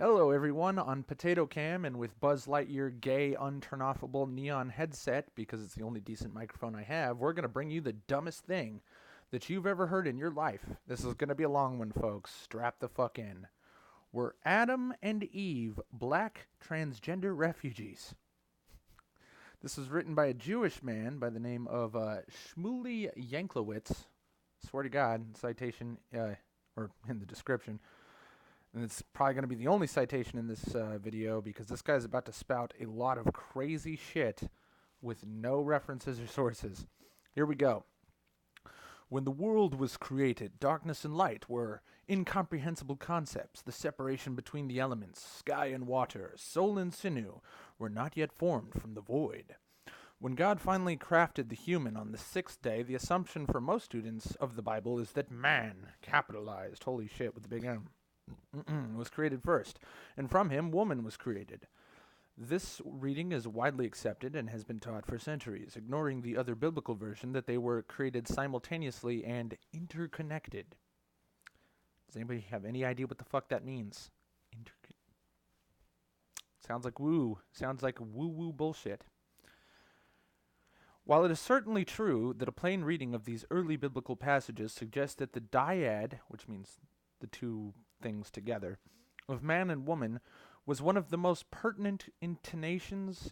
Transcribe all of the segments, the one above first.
Hello, everyone, on Potato Cam and with Buzz Lightyear gay, unturnoffable neon headset, because it's the only decent microphone I have, we're going to bring you the dumbest thing that you've ever heard in your life. This is going to be a long one, folks. Strap the fuck in. Were Adam and Eve black transgender refugees? This was written by a Jewish man by the name of Shmuly Yanklowitz. Swear to God, citation, or in the description. And it's probably going to be the only citation in this video because this guy's about to spout a lot of crazy shit with no references or sources. Here we go. When the world was created, darkness and light were incomprehensible concepts. The separation between the elements, sky and water, soul and sinew, were not yet formed from the void. When God finally crafted the human on the sixth day, the assumption for most students of the Bible is that man, capitalized, holy shit with the big M, was created first, and from him woman was created. This reading is widely accepted and has been taught for centuries, ignoring the other biblical version that they were created simultaneously and interconnected. Does anybody have any idea what the fuck that means? Sounds like woo. Sounds like woo-woo bullshit. While it is certainly true that a plain reading of these early biblical passages suggests that the dyad, which means the two things together, of man and woman was one of the most pertinent intentions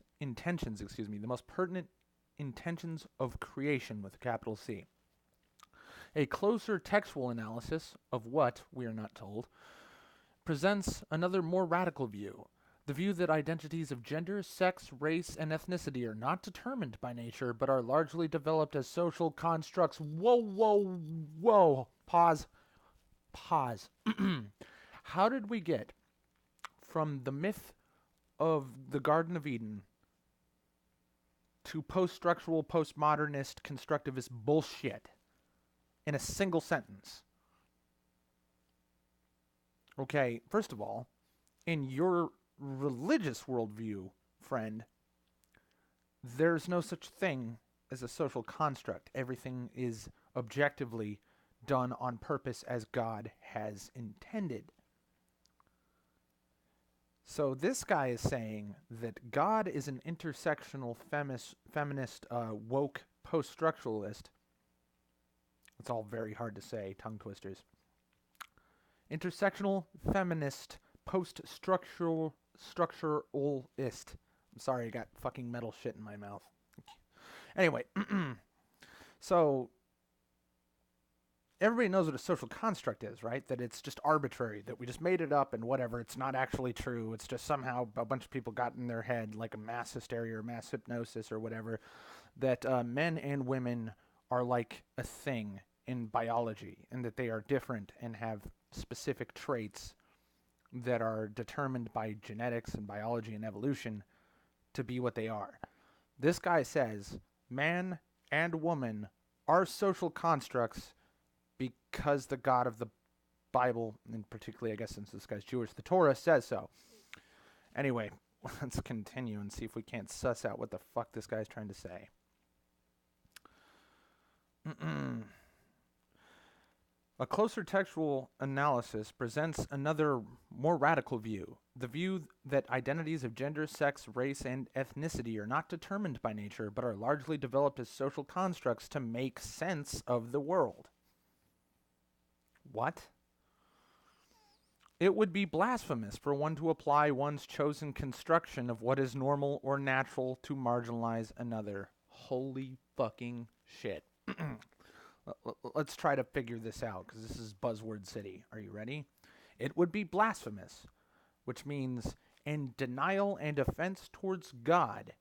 of creation with a capital C. A closer textual analysis of what, we are not told, presents another more radical view. The view that identities of gender, sex, race, and ethnicity are not determined by nature, but are largely developed as social constructs. Whoa. Pause. How did we get from the myth of the Garden of Eden to post-structural, postmodernist, constructivist bullshit in a single sentence? Okay, first of all, in your religious worldview, friend, there's no such thing as a social construct. Everything is objectively done on purpose as God has intended. So this guy is saying that God is an intersectional feminist woke post-structuralist. It's all very hard to say, tongue twisters. Intersectional feminist post-structuralist. I'm sorry, I got fucking metal shit in my mouth. Anyway, so everybody knows what a social construct is, right? That it's just arbitrary, that we just made it up and whatever. It's not actually true. It's just somehow a bunch of people got in their head, like a mass hysteria or mass hypnosis or whatever, that men and women are like a thing in biology and that they are different and have specific traits that are determined by genetics and biology and evolution to be what they are. This guy says man and woman are social constructs because the God of the Bible, and particularly, I guess, since this guy's Jewish, the Torah says so. Anyway, let's continue and see if we can't suss out what the fuck this guy's trying to say. A closer textual analysis presents another, more radical view. The view that identities of gender, sex, race, and ethnicity are not determined by nature, but are largely developed as social constructs to make sense of the world. What? It would be blasphemous for one to apply one's chosen construction of what is normal or natural to marginalize another. Holy fucking shit. Let's try to figure this out, because this is Buzzword City. Are you ready? It would be blasphemous, which means in denial and offense towards God,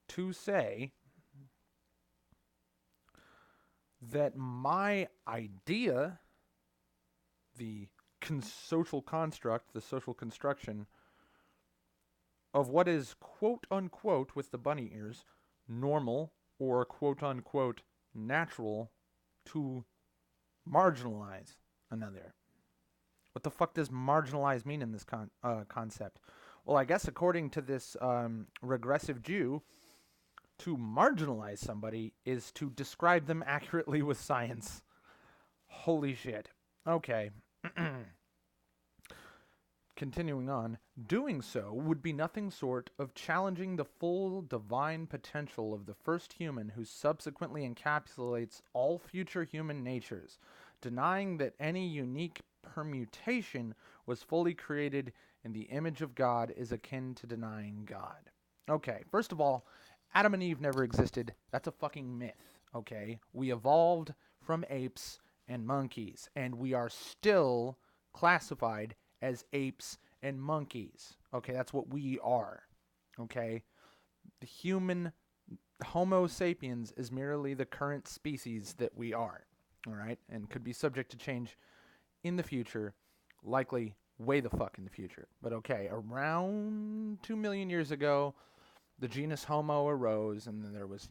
to say that my idea, the social construct, the social construction of what is quote-unquote, with the bunny ears, normal or quote-unquote natural to marginalize another. What the fuck does marginalize mean in this concept? Well, I guess according to this regressive Jew, to marginalize somebody is to describe them accurately with science. Holy shit. Okay. Continuing on, doing so would be nothing short of challenging the full divine potential of the first human who subsequently encapsulates all future human natures. Denying that any unique permutation was fully created in the image of God is akin to denying God. Okay, first of all, Adam and Eve never existed. That's a fucking myth, okay? We evolved from apes and monkeys, and we are still classified as apes and monkeys. Okay, that's what we are. Okay? The human Homo sapiens is merely the current species that we are. All right? And could be subject to change in the future, likely way the fuck in the future. But okay, around 2 million years ago, the genus Homo arose, and then there was,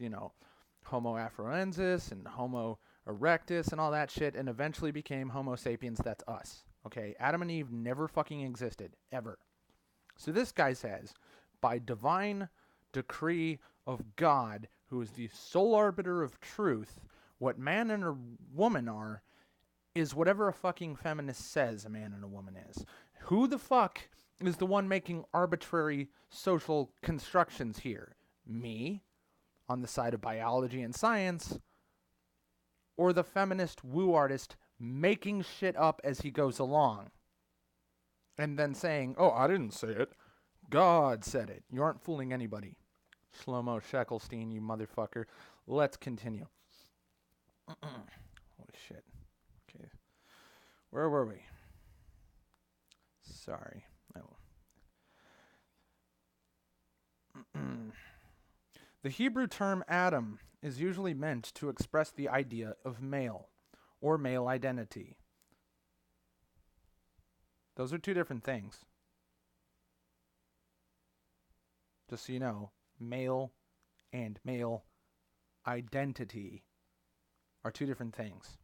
Homo afarensis and Homo erectus and all that shit, and eventually became Homo sapiens. That's us. Okay, Adam and Eve never fucking existed, ever. So this guy says, by divine decree of God, who is the sole arbiter of truth, what man and a woman are is whatever a fucking feminist says a man and a woman is. Who the fuck is the one making arbitrary social constructions here? Me, on the side of biology and science, or the feminist woo artist making shit up as he goes along and then saying, oh, I didn't say it, God said it. You aren't fooling anybody. Shlomo Sheckelstein, you motherfucker. Let's continue. Holy shit. Okay. Where were we? Sorry. The Hebrew term Adam is usually meant to express the idea of male or male identity. Those are two different things. Just so you know, male and male identity are two different things.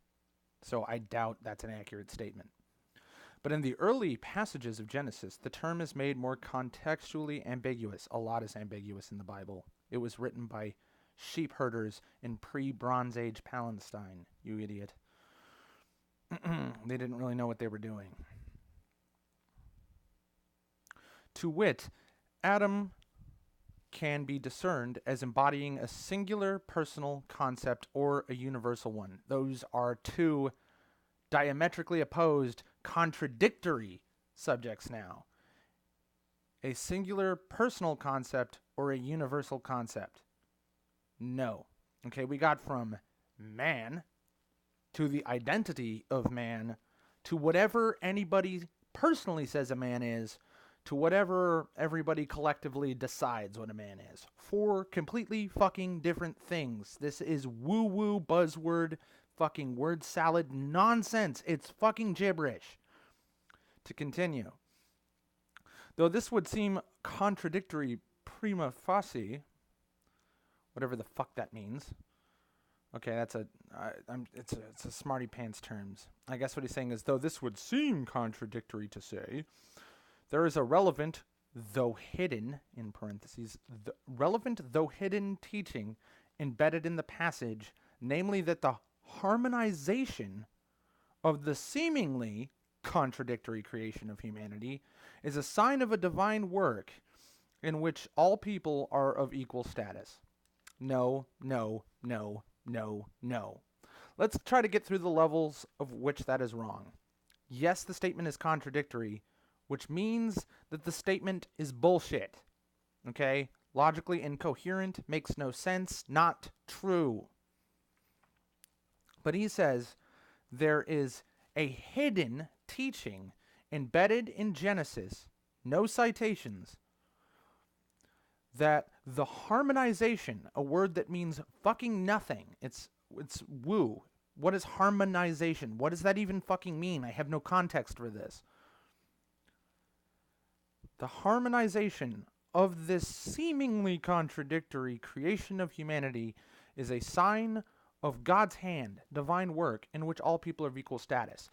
So I doubt that's an accurate statement. But in the early passages of Genesis, the term is made more contextually ambiguous. A lot is ambiguous in the Bible. It was written by sheep herders in pre-Bronze Age Palestine, you idiot. They didn't really know what they were doing. To wit, Adam can be discerned as embodying a singular personal concept or a universal one. Those are two diametrically opposed, contradictory subjects now. A singular personal concept or a universal concept. No. Okay, we got from man to the identity of man to whatever anybody personally says a man is to whatever everybody collectively decides what a man is. Four completely fucking different things. This is woo-woo buzzword fucking word salad nonsense. It's fucking gibberish. To continue. Though this would seem contradictory prima facie, whatever the fuck that means. Okay, it's a smarty pants terms. I guess what he's saying is, though this would seem contradictory to say, there is a relevant, though hidden, in parentheses, relevant though hidden teaching embedded in the passage, namely that the harmonization of the seemingly contradictory creation of humanity is a sign of a divine work in which all people are of equal status. No, no, no, no, no. Let's try to get through the levels of which that is wrong. Yes, the statement is contradictory, which means that the statement is bullshit. Okay? Logically incoherent, makes no sense, not true. But he says there is a hidden teaching embedded in Genesis, no citations, that the harmonization, a word that means fucking nothing, it's woo. What is harmonization? What does that even fucking mean? I have no context for this. The harmonization of this seemingly contradictory creation of humanity is a sign of God's hand, divine work, in which all people are of equal status.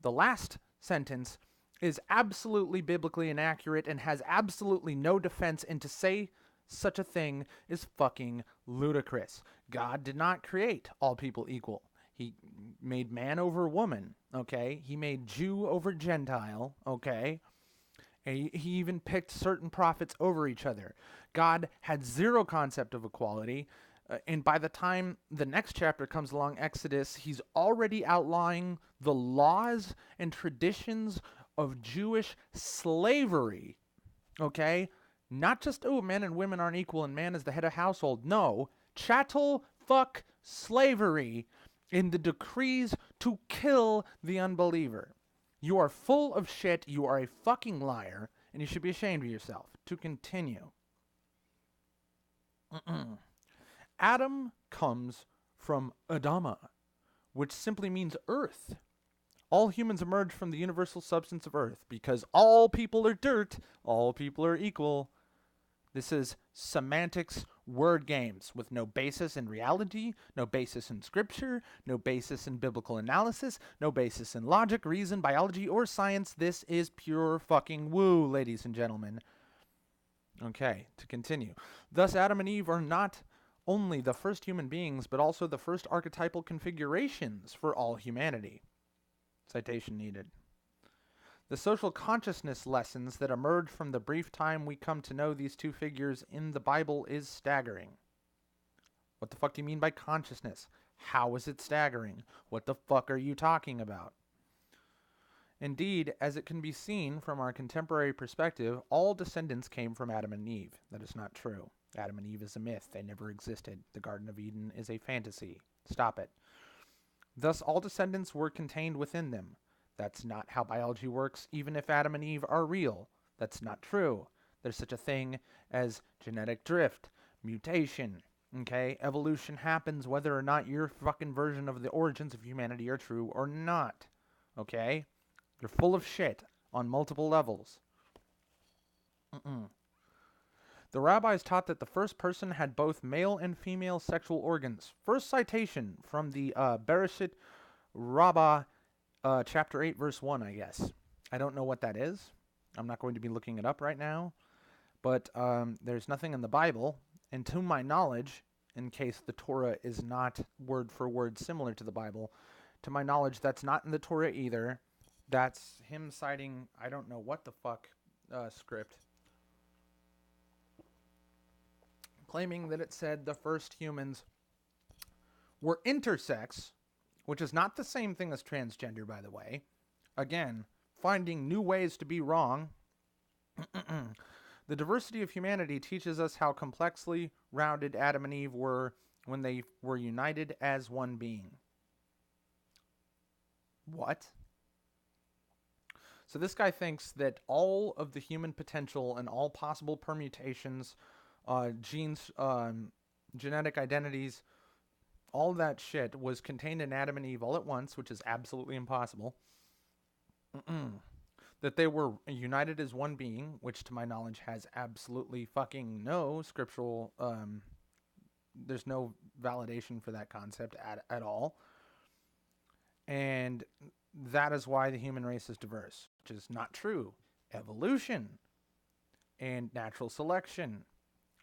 The last sentence is absolutely biblically inaccurate and has absolutely no defense, and to say such a thing is fucking ludicrous. God did not create all people equal. He made man over woman, okay? He made Jew over Gentile, okay? And he even picked certain prophets over each other. God had zero concept of equality. And by the time the next chapter comes along, Exodus, he's already outlining the laws and traditions of Jewish slavery. Okay? Not just, oh, men and women aren't equal and man is the head of household. No. Chattel fuck slavery in the decrees to kill the unbeliever. You are full of shit. You are a fucking liar. And you should be ashamed of yourself. To continue. Adam comes from Adama, which simply means earth. All humans emerge from the universal substance of earth because all people are dirt, all people are equal. This is semantics word games with no basis in reality, no basis in scripture, no basis in biblical analysis, no basis in logic, reason, biology, or science. This is pure fucking woo, ladies and gentlemen. Okay, to continue. Thus, Adam and Eve are not only the first human beings, but also the first archetypal configurations for all humanity. Citation needed. The social consciousness lessons that emerge from the brief time we come to know these two figures in the Bible is staggering. What the fuck do you mean by consciousness? How is it staggering? What the fuck are you talking about? Indeed, as it can be seen from our contemporary perspective, all descendants came from Adam and Eve. That is not true. Adam and Eve is a myth. They never existed. The Garden of Eden is a fantasy. Stop it. Thus, all descendants were contained within them. That's not how biology works, even if Adam and Eve are real. That's not true. There's such a thing as genetic drift, mutation, okay? Evolution happens whether or not your fucking version of the origins of humanity are true or not, okay? You're full of shit on multiple levels. The rabbis taught that the first person had both male and female sexual organs. First citation from the Bereshit Rabbah, chapter 8, verse 1, I guess. I don't know what that is. I'm not going to be looking it up right now. But there's nothing in the Bible. And to my knowledge, in case the Torah is not word for word similar to the Bible, to my knowledge, that's not in the Torah either. That's him citing, I don't know what the fuck script, claiming that it said the first humans were intersex, which is not the same thing as transgender, by the way. Again, finding new ways to be wrong. The diversity of humanity teaches us how complexly rounded Adam and Eve were when they were united as one being. What? So this guy thinks that all of the human potential and all possible permutations, genes, genetic identities, all that shit was contained in Adam and Eve all at once, which is absolutely impossible. That they were united as one being, which to my knowledge has absolutely fucking no scriptural, there's no validation for that concept at all. And that is why the human race is diverse, which is not true. Evolution and natural selection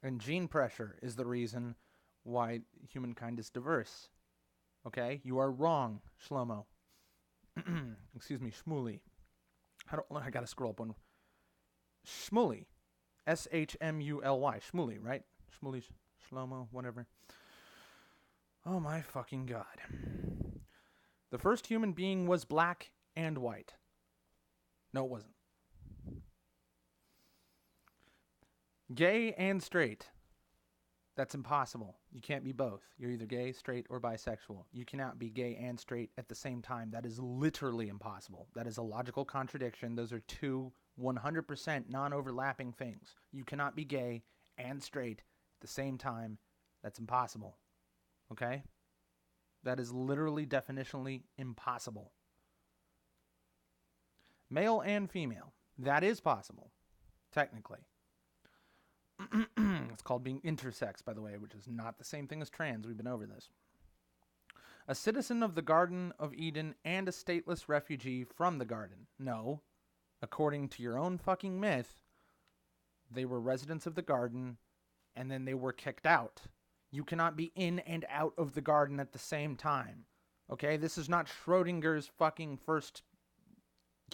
and gene pressure is the reason why humankind is diverse. Okay? You are wrong, Shlomo. Excuse me, Shmuly. I gotta scroll up one. Shmuly. S-H-M-U-L-Y. Shmuly, right? Shmuly, Shlomo, whatever. Oh my fucking God. The first human being was black and white. No, it wasn't. Gay and straight. That's impossible. You can't be both. You're either gay, straight, or bisexual. You cannot be gay and straight at the same time. That is literally impossible. That is a logical contradiction. Those are two 100% non-overlapping things. You cannot be gay and straight at the same time. That's impossible. Okay? That is literally definitionally impossible. Male and female. That is possible, technically. It's called being intersex, by the way, which is not the same thing as trans. We've been over this. A citizen of the Garden of Eden and a stateless refugee from the garden. No. According to your own fucking myth, they were residents of the garden and then they were kicked out. You cannot be in and out of the garden at the same time. Okay? This is not Schrodinger's fucking first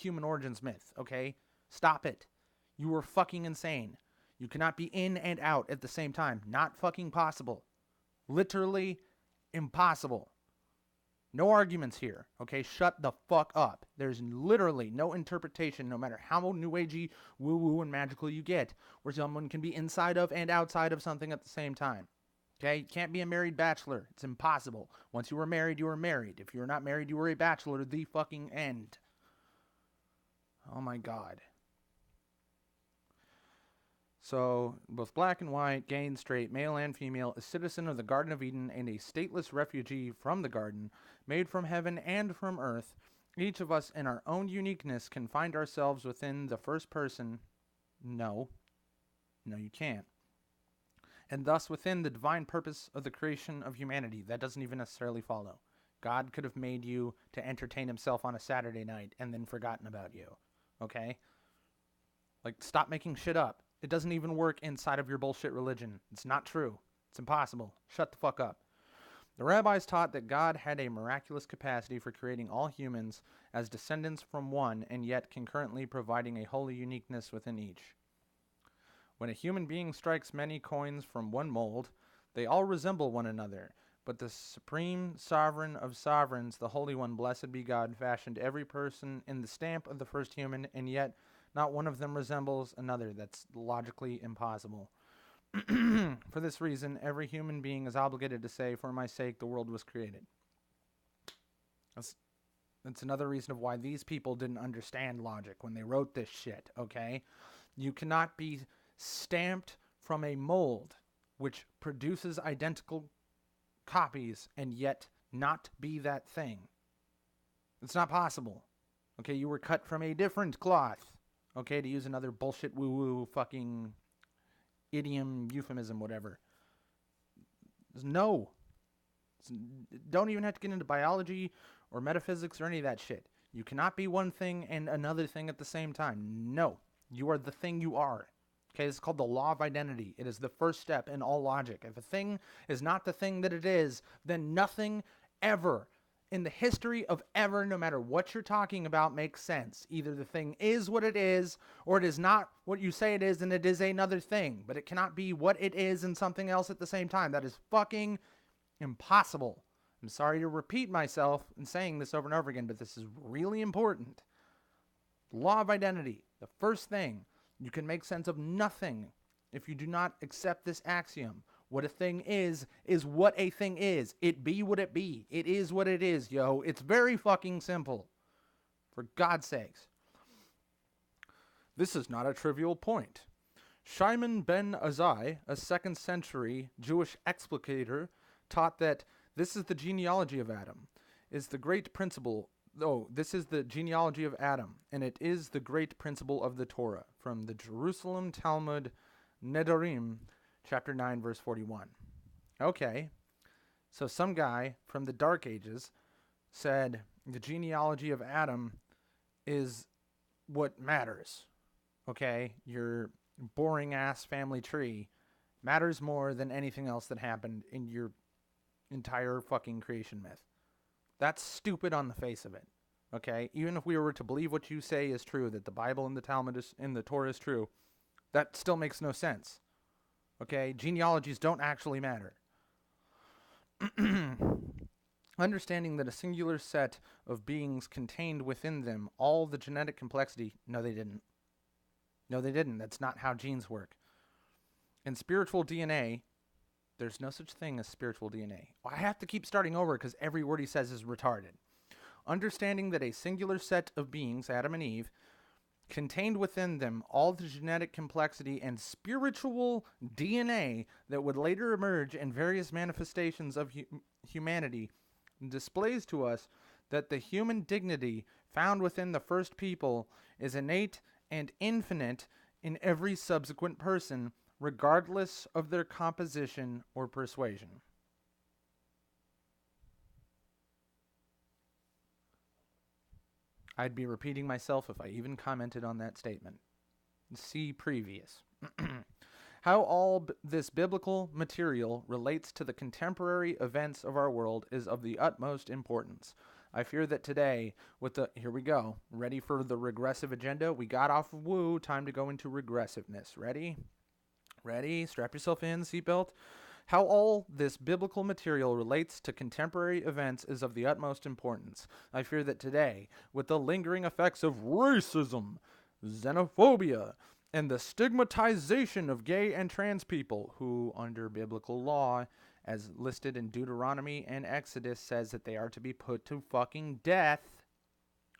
human origins myth. Okay? Stop it. You are fucking insane. You cannot be in and out at the same time. Not fucking possible. Literally impossible. No arguments here, okay? Shut the fuck up. There's literally no interpretation, no matter how new agey, woo-woo, and magical you get, where someone can be inside of and outside of something at the same time. Okay? You can't be a married bachelor. It's impossible. Once you were married, you were married. If you were not married, you were a bachelor. The fucking end. Oh my God. So, both black and white, gay and straight, male and female, a citizen of the Garden of Eden and a stateless refugee from the garden, made from heaven and from earth, each of us in our own uniqueness can find ourselves within the first person. No, you can't. And thus within the divine purpose of the creation of humanity. That doesn't even necessarily follow. God could have made you to entertain himself on a Saturday night and then forgotten about you. Okay? Like, stop making shit up. It doesn't even work inside of your bullshit religion. It's not true. It's impossible. Shut the fuck up. The rabbis taught that God had a miraculous capacity for creating all humans as descendants from one, and yet concurrently providing a holy uniqueness within each. When a human being strikes many coins from one mold, they all resemble one another. But the supreme sovereign of sovereigns, the Holy One, blessed be God, fashioned every person in the stamp of the first human, and yet not one of them resembles another. That's logically impossible. For this reason, every human being is obligated to say, for my sake, the world was created. That's another reason of why these people didn't understand logic when they wrote this shit, okay? You cannot be stamped from a mold which produces identical copies and yet not be that thing. It's not possible. Okay, you were cut from a different cloth. Okay, to use another bullshit woo-woo fucking idiom, euphemism, whatever. No. Don't even have to get into biology or metaphysics or any of that shit. You cannot be one thing and another thing at the same time. No. You are the thing you are. Okay, this is called the law of identity. It is the first step in all logic. If a thing is not the thing that it is, then nothing ever in the history of ever, no matter what you're talking about, makes sense. Either the thing is what it is, or it is not what you say it is, and it is another thing. But it cannot be what it is and something else at the same time. That is fucking impossible. I'm sorry to repeat myself in saying this over and over again, but this is really important. Law of identity. The first thing. You can make sense of nothing if you do not accept this axiom. What a thing is what a thing is. It be what it be. It is what it is, yo. It's very fucking simple. For God's sakes. This is not a trivial point. Shimon ben Azai, a 2nd century Jewish explicator, taught that this is the genealogy of Adam. Is the great principle. This is the genealogy of Adam, and it is the great principle of the Torah. From the Jerusalem Talmud, Nedarim, chapter 9, verse 41. Okay, so some guy from the Dark Ages said the genealogy of Adam is what matters. Okay, your boring-ass family tree matters more than anything else that happened in your entire fucking creation myth. That's stupid on the face of it. Okay, even if we were to believe what you say is true, that the Bible and the Talmud and the Torah is true, that still makes no sense. Okay, genealogies don't actually matter. Understanding that a singular set of beings contained within them all the genetic complexity. No, they didn't. That's not how genes work. In spiritual DNA, there's no such thing as spiritual DNA. I have to keep starting over because every word he says is retarded. Understanding that a singular set of beings, Adam and Eve, contained within them all the genetic complexity and spiritual DNA that would later emerge in various manifestations of humanity, displays to us that the human dignity found within the first people is innate and infinite in every subsequent person, regardless of their composition or persuasion. I'd be repeating myself if I even commented on that statement. See previous. How all this biblical material relates to the contemporary events of our world is of the utmost importance. I fear that today, here we go, ready for the regressive agenda? We got off of woo, time to go into regressiveness. Ready? Ready? Strap yourself in, seatbelt. How all this biblical material relates to contemporary events is of the utmost importance. I fear that today, with the lingering effects of racism, xenophobia, and the stigmatization of gay and trans people, who, under biblical law, as listed in Deuteronomy and Exodus, says that they are to be put to fucking death,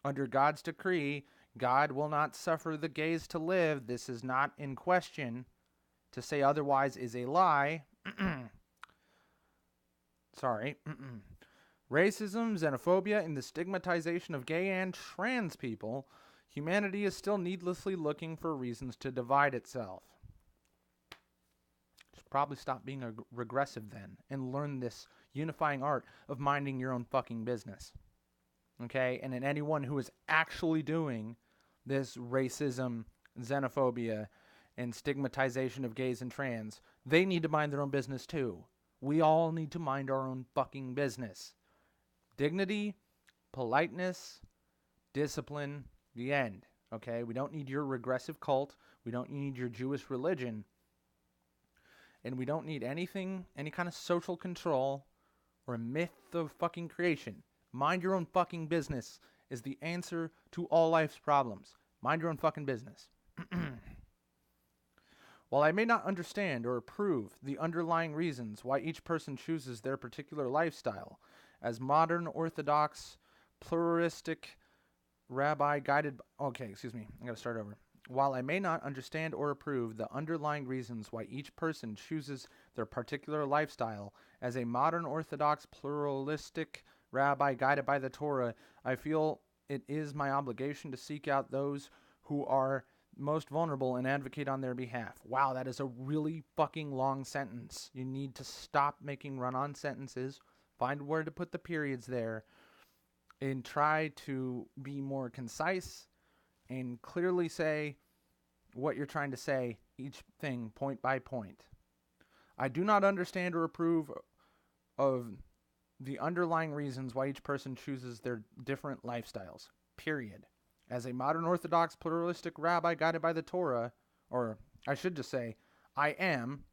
under God's decree, God will not suffer the gays to live. This is not in question. To say otherwise is a lie. Sorry. Racism, xenophobia, and the stigmatization of gay and trans people, humanity is still needlessly looking for reasons to divide itself. Should probably stop being regressive then and learn this unifying art of minding your own fucking business. Okay? And in anyone who is actually doing this racism, xenophobia, and stigmatization of gays and trans, they need to mind their own business too. We all need to mind our own fucking business. Dignity, politeness, discipline, the end. Okay? We don't need your regressive cult. We don't need your Jewish religion. And we don't need anything, any kind of social control or a myth of fucking creation. Mind your own fucking business is the answer to all life's problems. Mind your own fucking business. While I may not understand or approve the underlying reasons why each person chooses their particular lifestyle, as modern Orthodox, pluralistic, rabbi guided... Okay, excuse me. I gotta start over. While I may not understand or approve the underlying reasons why each person chooses their particular lifestyle, as a modern Orthodox, pluralistic, rabbi guided by the Torah, I feel it is my obligation to seek out those who are most vulnerable and advocate on their behalf. Wow, that is a really fucking long sentence. You need to stop making run-on sentences, find where to put the periods there, and try to be more concise and clearly say what you're trying to say, each thing point by point. I do not understand or approve of the underlying reasons why each person chooses their different lifestyles, period. As a modern Orthodox pluralistic rabbi guided by the Torah, or I should just say, I am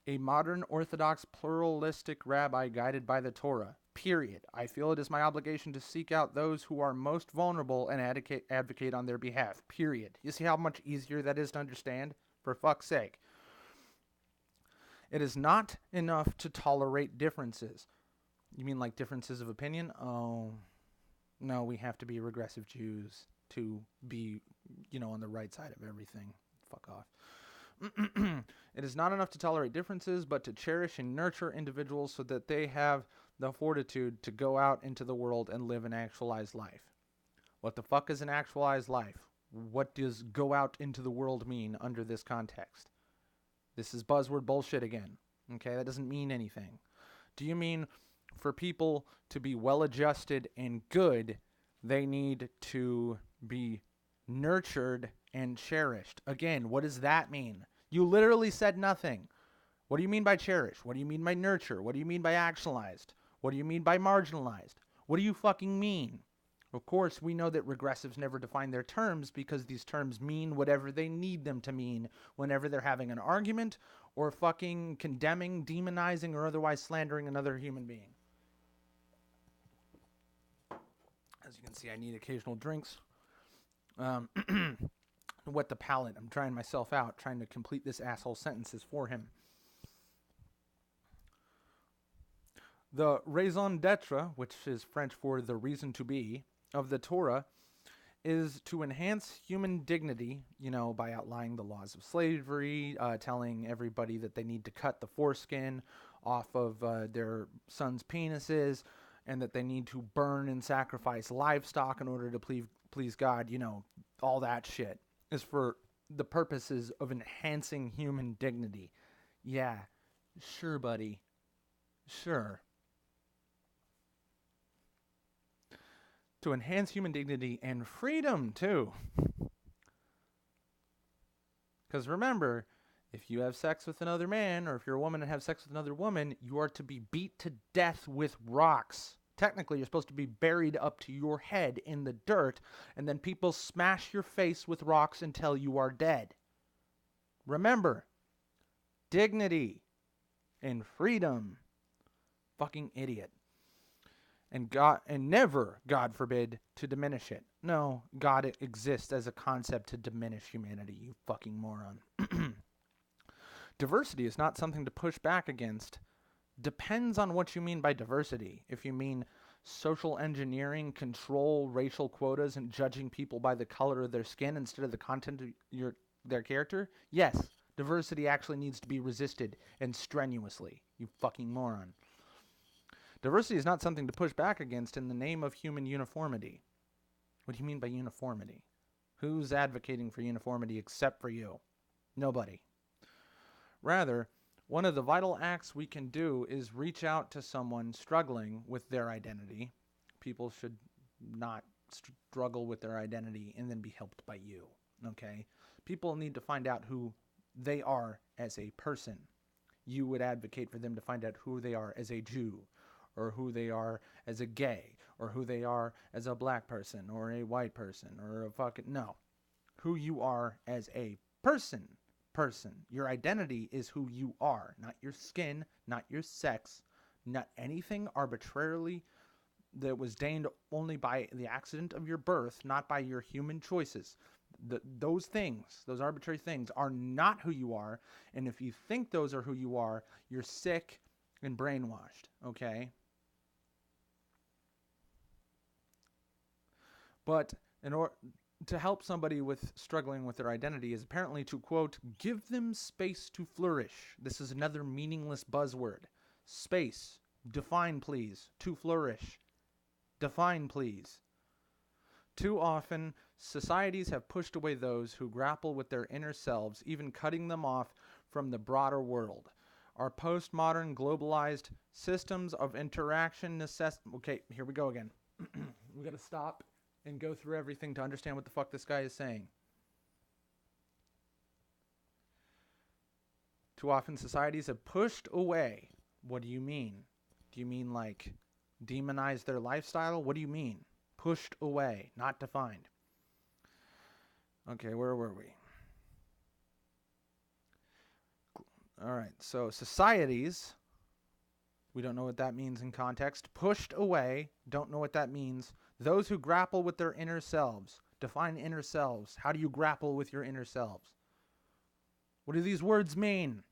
a modern Orthodox pluralistic rabbi guided by the Torah, period. I feel it is my obligation to seek out those who are most vulnerable and advocate on their behalf, period. You see how much easier that is to understand? For fuck's sake. It is not enough to tolerate differences. You mean like differences of opinion? Oh, no, we have to be regressive Jews to be, on the right side of everything. Fuck off. It is not enough to tolerate differences, but to cherish and nurture individuals so that they have the fortitude to go out into the world and live an actualized life. What the fuck is an actualized life? What does go out into the world mean under this context? This is buzzword bullshit again. Okay, that doesn't mean anything. Do you mean for people to be well-adjusted and good, they need to be nurtured and cherished? Again, what does that mean? You literally said nothing. What do you mean by cherish? What do you mean by nurture? What do you mean by actualized? What do you mean by marginalized? What do you fucking mean? Of course, we know that regressives never define their terms because these terms mean whatever they need them to mean whenever they're having an argument or fucking condemning, demonizing, or otherwise slandering another human being. As you can see, I need occasional drinks. Wet the palate. I'm trying myself out, trying to complete this asshole sentences for him. The raison d'etre, which is French for the reason to be, of the Torah is to enhance human dignity, by outlining the laws of slavery, telling everybody that they need to cut the foreskin off of their sons' penises, and that they need to burn and sacrifice livestock in order to please God. All that shit is for the purposes of enhancing human dignity. Yeah, sure, buddy. Sure. To enhance human dignity and freedom, too. Because remember, if you have sex with another man, or if you're a woman and have sex with another woman, you are to be beat to death with rocks. Technically, you're supposed to be buried up to your head in the dirt, and then people smash your face with rocks until you are dead. Remember, dignity and freedom. Fucking idiot. And God, and never, God forbid, to diminish it. No, God exists as a concept to diminish humanity, you fucking moron. Diversity is not something to push back against. Depends on what you mean by diversity. If you mean social engineering, control, racial quotas, and judging people by the color of their skin instead of the content of their character, yes, diversity actually needs to be resisted, and strenuously, you fucking moron. Diversity is not something to push back against in the name of human uniformity. What do you mean by uniformity? Who's advocating for uniformity except for you? Nobody. Rather, one of the vital acts we can do is reach out to someone struggling with their identity. People should not struggle with their identity and then be helped by you, okay? People need to find out who they are as a person. You would advocate for them to find out who they are as a Jew, or who they are as a gay, or who they are as a black person, or a white person, or a fucking... No. Who you are as a person. Your identity is who you are, not your skin, not your sex, not anything arbitrarily that was deigned only by the accident of your birth, not by your human choices. Those things, those arbitrary things, are not who you are, and if you think those are who you are, you're sick and brainwashed, okay? But in order to help somebody with struggling with their identity is apparently to, quote, give them space to flourish. This is another meaningless buzzword. Space. Define, please. To flourish. Define, please. Too often, societies have pushed away those who grapple with their inner selves, even cutting them off from the broader world. Our postmodern, globalized systems of interaction Okay, here we go again. We gotta stop and go through everything to understand what the fuck this guy is saying. Too often societies have pushed away. What do you mean? Do you mean like demonize their lifestyle? What do you mean? Pushed away, not defined. Okay, where were we? All right, so societies, we don't know what that means in context. Pushed away, don't know what that means. Those who grapple with their inner selves. Define inner selves. How do you grapple with your inner selves? What do these words mean?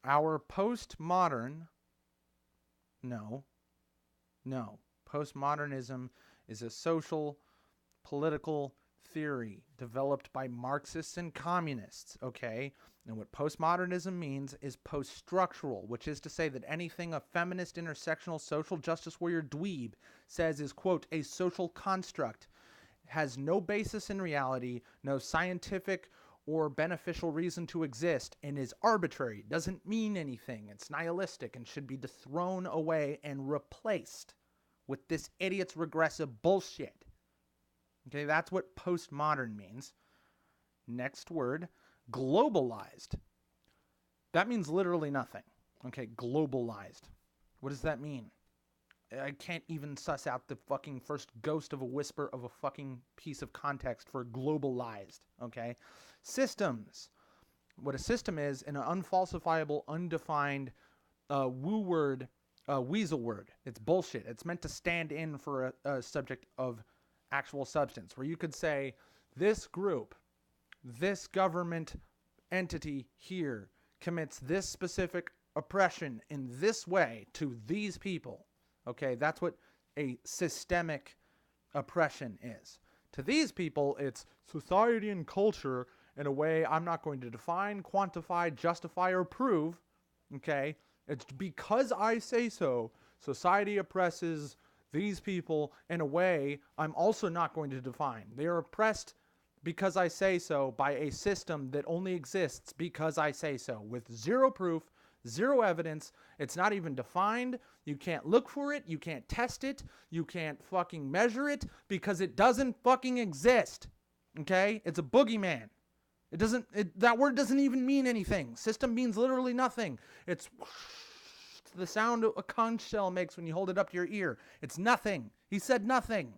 Our postmodern... No. Postmodernism is a social, political theory developed by Marxists and communists, okay? And what postmodernism means is post-structural, which is to say that anything a feminist, intersectional, social justice warrior dweeb says is, quote, a social construct, has no basis in reality, no scientific or beneficial reason to exist, and is arbitrary, doesn't mean anything, it's nihilistic, and should be thrown away and replaced with this idiot's regressive bullshit. Okay, that's what postmodern means. Next word, globalized. That means literally nothing. Okay, globalized. What does that mean? I can't even suss out the fucking first ghost of a whisper of a fucking piece of context for globalized. Okay? Systems. What a system is, an unfalsifiable, undefined woo word, weasel word. It's bullshit. It's meant to stand in for a subject of actual substance, where you could say, this group, this government entity here commits this specific oppression in this way to these people. Okay, that's what a systemic oppression is. To these people, it's society and culture in a way I'm not going to define, quantify, justify, or prove. Okay, it's because I say so. Society oppresses these people in a way I'm also not going to define. They are oppressed because I say so by a system that only exists because I say so, with zero proof, zero evidence. It's not even defined. You can't look for it. You can't test it. You can't fucking measure it because it doesn't fucking exist. Okay? It's a boogeyman. That word doesn't even mean anything. System means literally nothing. It's It's the sound a conch shell makes when you hold it up to your ear. It's nothing. He said nothing.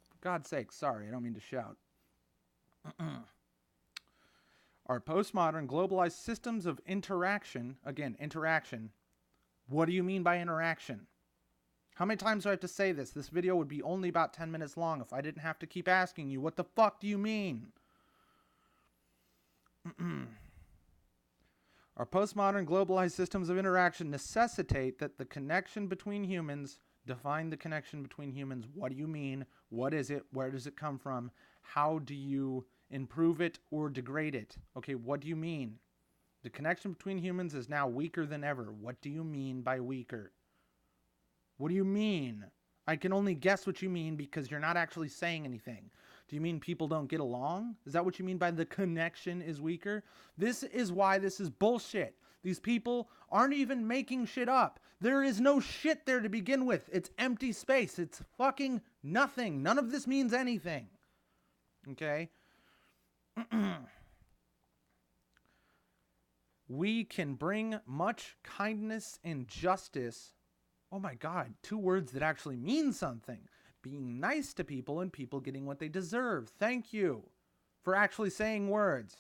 For God's sake, sorry, I don't mean to shout. Our postmodern globalized systems of interaction, again, interaction. What do you mean by interaction? How many times do I have to say this? This video would be only about 10 minutes long if I didn't have to keep asking you, what the fuck do you mean? Our postmodern globalized systems of interaction necessitate that the connection between humans, define the connection between humans. What do you mean? What is it? Where does it come from? How do you improve it or degrade it? Okay, what do you mean? The connection between humans is now weaker than ever. What do you mean by weaker? What do you mean? I can only guess what you mean because you're not actually saying anything. Do you mean people don't get along? Is that what you mean by the connection is weaker? This is why this is bullshit. These people aren't even making shit up. There is no shit there to begin with. It's empty space. It's fucking nothing. None of this means anything. Okay? We can bring much kindness and justice. Oh my God, 2 words that actually mean something. Being nice to people and people getting what they deserve. Thank you for actually saying words.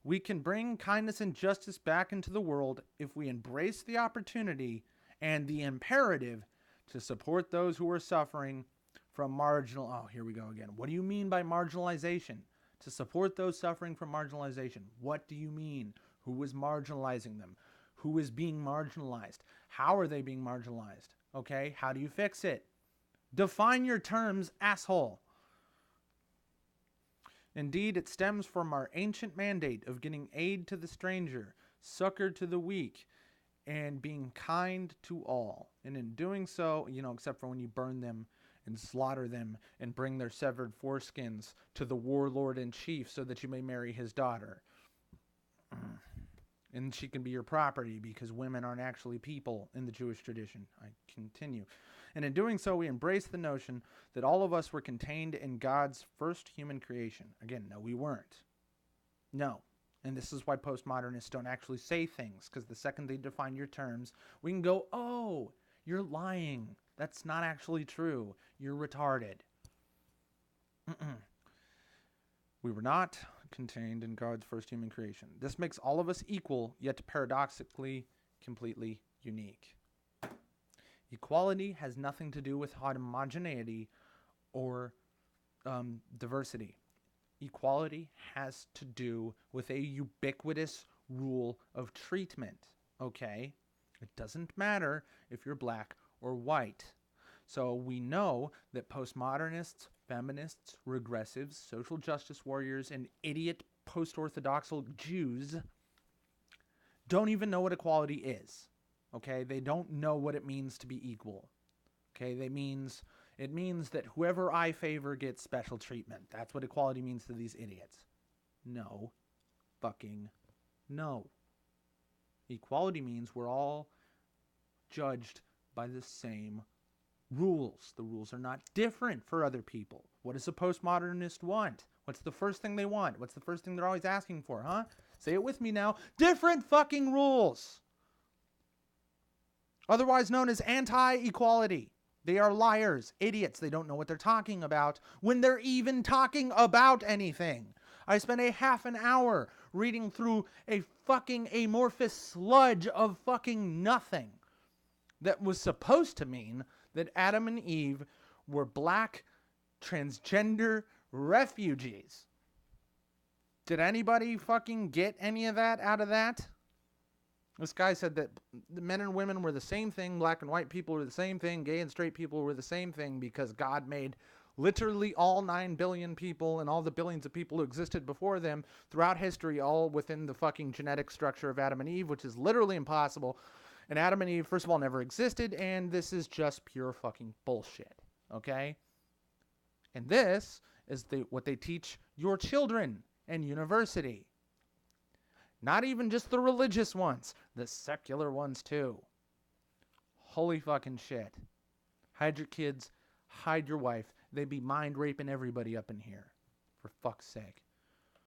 We can bring kindness and justice back into the world if we embrace the opportunity and the imperative to support those who are suffering from marginal... Oh, here we go again. What do you mean by marginalization? To support those suffering from marginalization. What do you mean? Who is marginalizing them? Who is being marginalized? How are they being marginalized? Okay, how do you fix it? Define your terms, asshole. Indeed, it stems from our ancient mandate of getting aid to the stranger, succor to the weak, and being kind to all. And in doing so, except for when you burn them and slaughter them and bring their severed foreskins to the warlord in chief so that you may marry his daughter. And she can be your property because women aren't actually people in the Jewish tradition. I continue. And in doing so, we embrace the notion that all of us were contained in God's first human creation. Again, no, we weren't. No. And this is why postmodernists don't actually say things, because the second they define your terms, we can go, oh, you're lying. That's not actually true. You're retarded. We were not contained in God's first human creation. This makes all of us equal, yet paradoxically completely unique. Equality has nothing to do with homogeneity or diversity. Equality has to do with a ubiquitous rule of treatment, okay? It doesn't matter if you're black or white. So we know that postmodernists, feminists, regressives, social justice warriors, and idiot post-orthodoxal Jews don't even know what equality is. Okay? They don't know what it means to be equal. Okay? It means that whoever I favor gets special treatment. That's what equality means to these idiots. No. Fucking no. Equality means we're all judged by the same rules. The rules are not different for other people. What does a postmodernist want? What's the first thing they want? What's the first thing they're always asking for, huh? Say it with me now. Different fucking rules. Otherwise known as anti-equality. They are liars, idiots. They don't know what they're talking about when they're even talking about anything. I spent a half an hour reading through a fucking amorphous sludge of fucking nothing that was supposed to mean that Adam and Eve were black, transgender refugees. Did anybody fucking get any of that out of that? This guy said that the men and women were the same thing, black and white people were the same thing, gay and straight people were the same thing because God made literally all 9 billion people and all the billions of people who existed before them throughout history all within the fucking genetic structure of Adam and Eve, which is literally impossible. And Adam and Eve, first of all, never existed, and this is just pure fucking bullshit, okay? And this is what they teach your children in university. Not even just the religious ones, the secular ones too. Holy fucking shit. Hide your kids, hide your wife. They be mind raping everybody up in here. For fuck's sake.